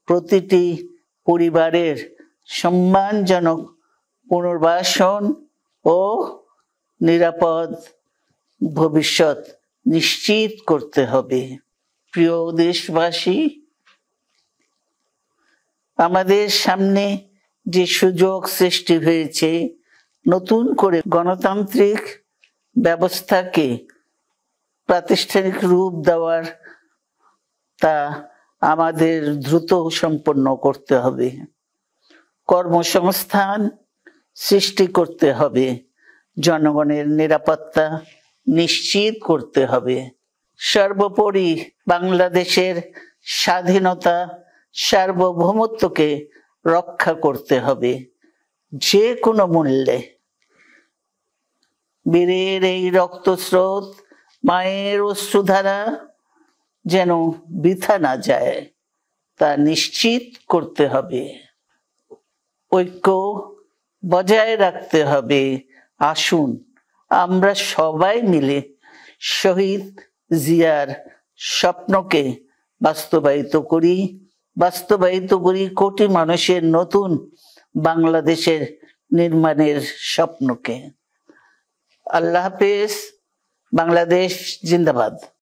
প্রতিটি পরিবারের সম্মানজনক পুনর্বাসন ও নিরাপদ ভবিষ্যৎ নিশ্চিত করতে হবে। প্রিয় দেশবাসী, আমাদের সামনে যে সুযোগ সৃষ্টি হয়েছে নতুন করে গণতান্ত্রিক ব্যবস্থাকে প্রাতিষ্ঠানিক রূপ দেওয়ার, তা আমাদের দ্রুত সম্পন্ন করতে হবে। কর্মসংস্থান সৃষ্টি করতে হবে, জনগণের নিরাপত্তা নিশ্চিত করতে হবে, সর্বোপরি বাংলাদেশের স্বাধীনতা সার্বভৌমত্বকে রক্ষা করতে হবে যে কোনো মূল্যে। বীরের এই রক্তস্রোত, মায়ের অশ্রুধারা যেন বৃথা না যায়, তা নিশ্চিত করতে হবে। ঐক্য বজায় রাখতে হবে। আসুন আমরা সবাই মিলে শহীদ জিয়ার স্বপ্নকে বাস্তবায়িত করি কোটি মানুষের নতুন বাংলাদেশের নির্মাণের স্বপ্নকে। আল্লাহ হাফেজ। বাংলাদেশ জিন্দাবাদ।